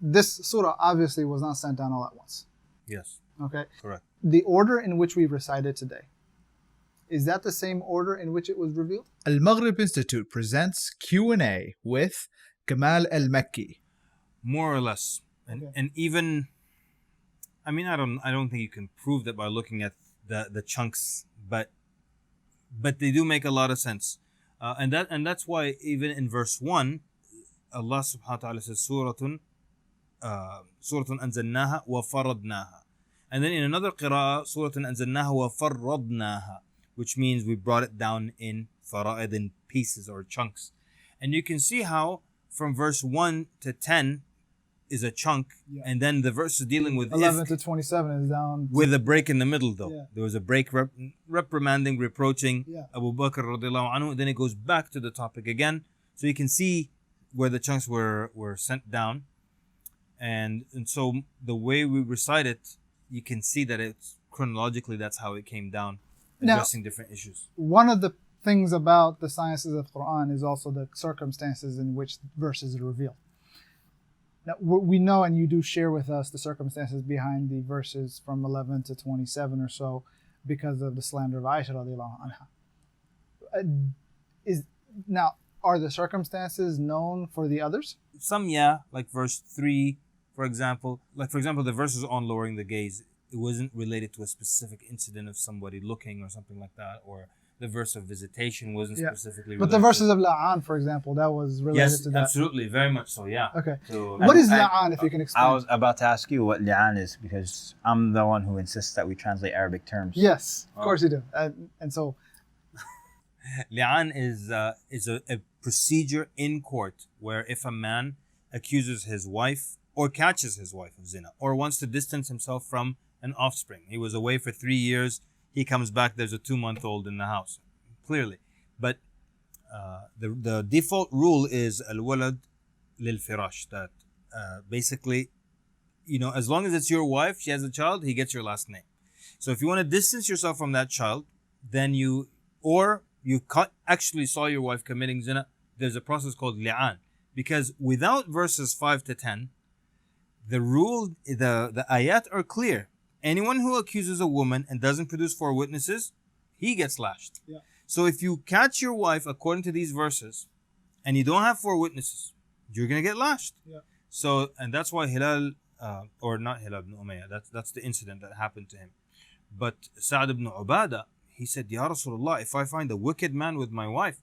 this surah obviously was not sent down all at once. Yes. Okay. Correct. The order in which we recited today, is that the same order in which it was revealed? AlMaghrib Institute presents Q&A with Kamal al-Mekki. More or less. And even, I mean, I don't think you can prove that by looking at the chunks, but they do make a lot of sense. And that's why even in verse 1, Allah subhanahu wa ta'ala says, Suratun anzalnaha wa faradnaha. And then in another qira'ah, Suratun anzalnaha wa farradnaha, which means we brought it down in fara'id, in pieces or chunks. And you can see how from verse 1 to 10 is a chunk, and then the verse is dealing with 11 to 27 is down. With a break in the middle though. Yeah. There was a break reprimanding, reproaching Abu Bakr radiallahu anhu. Then it goes back to the topic again. So you can see where the chunks were sent down. And so the way we recite it, you can see that it's chronologically that's how it came down, addressing different issues. One of the things about the sciences of Quran is also the circumstances in which verses are revealed. Now, we know, and you do share with us, the circumstances behind the verses from 11 to 27 or so because of the slander of Aisha radiallahu anha. Now, are the circumstances known for the others? Some, like verse 3, for example. Like, for example, the verses on lowering the gaze, it wasn't related to a specific incident of somebody looking or something like that, or the verse of visitation wasn't specifically related. But the verses of La'an, for example, that was related to that. Yes, absolutely, very much so, yeah. Okay. So, what is La'an, if you can explain? I was about to ask you what Li'an is, because I'm the one who insists that we translate Arabic terms. Yes, of course you do. And so... Li'an is a procedure in court where if a man accuses his wife or catches his wife of zina or wants to distance himself from an offspring. He was away for 3 years. He comes back, there's a 2-month-old in the house, clearly. But the default rule is al-walad lil-firash, that basically, as long as it's your wife, she has a child, he gets your last name. So if you want to distance yourself from that child, then you actually saw your wife committing zina, there's a process called li'an. Because without verses 5 to 10, the rule, the ayat are clear. Anyone who accuses a woman and doesn't produce 4 witnesses, he gets lashed. Yeah. So if you catch your wife according to these verses and you don't have 4 witnesses, you're going to get lashed. Yeah. So, and that's why Hilal, or not Hilal ibn Umayyah, that's the incident that happened to him. But Sa'd ibn Ubadah, he said, Ya Rasulullah, if I find a wicked man with my wife,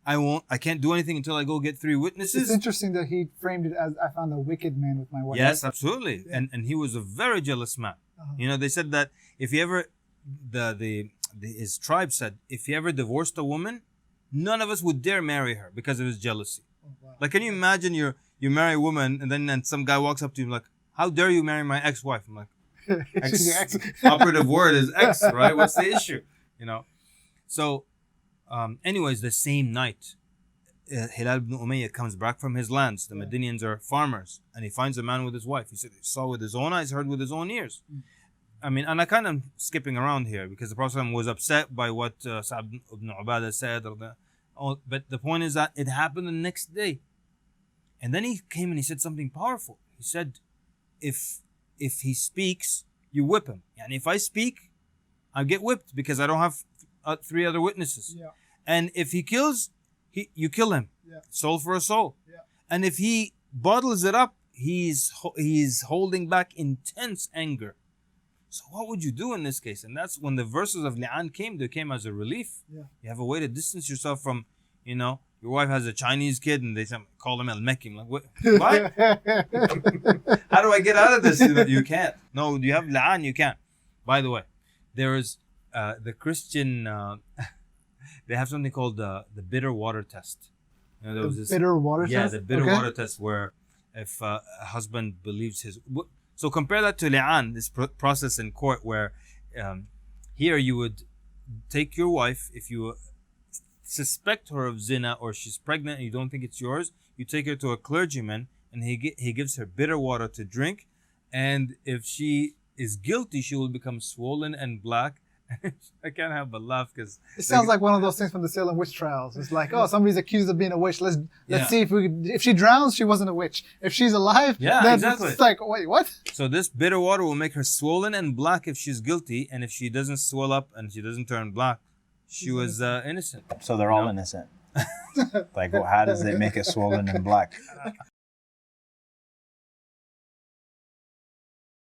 I can't do anything until I go get 3 witnesses. It's interesting that he framed it as, I found a wicked man with my wife. Yes, absolutely. Yeah. And he was a very jealous man. They said that if he ever, his tribe said, if he ever divorced a woman, none of us would dare marry her because of his jealousy. Oh, wow. Like, can you imagine you marry a woman and then some guy walks up to you like, how dare you marry my ex-wife? I'm like, operative word is ex, right? What's the issue? So, anyways, the same night, Hilal ibn Umayyah comes back from his lands. The Medinians are farmers, and he finds a man with his wife. He said he saw with his own eyes, heard with his own ears. I mean, and I kind of skipping around here because the Prophet was upset by what Sa'd ibn Ubadah said. But the point is that it happened the next day. And then he came and he said something powerful. He said, if he speaks, you whip him. And if I speak, I get whipped because I don't have 3 other witnesses. Yeah. And if he kills, you kill him. Yeah. Soul for a soul. Yeah. And if he bottles it up, he's holding back intense anger. So what would you do in this case? And that's when the verses of Li'an came, they came as a relief. Yeah. You have a way to distance yourself from, your wife has a Chinese kid and they call him al-Mekki. I'm like, what? How do I get out of this? You can't. No, you have Li'an, you can't. By the way, there is the Christian, they have something called the bitter water test. There was this bitter water test? Yeah, the bitter water test where if a husband believes so compare that to li'an, this process in court where here you would take your wife, if you suspect her of zina or she's pregnant and you don't think it's yours, you take her to a clergyman and he gives her bitter water to drink, and if she is guilty, she will become swollen and black I can't help but laugh because It sounds like one of those things from the Salem witch trials. It's like, oh, somebody's accused of being a witch. Let's Yeah. see if she drowns, she wasn't a witch. If she's alive, Yeah, then exactly. it's like, wait, what? so this bitter water will make her swollen and black if she's guilty, and if she doesn't swell up and she doesn't turn black, she was innocent. So they're all No. innocent. Like, well, how does it make it swollen and black?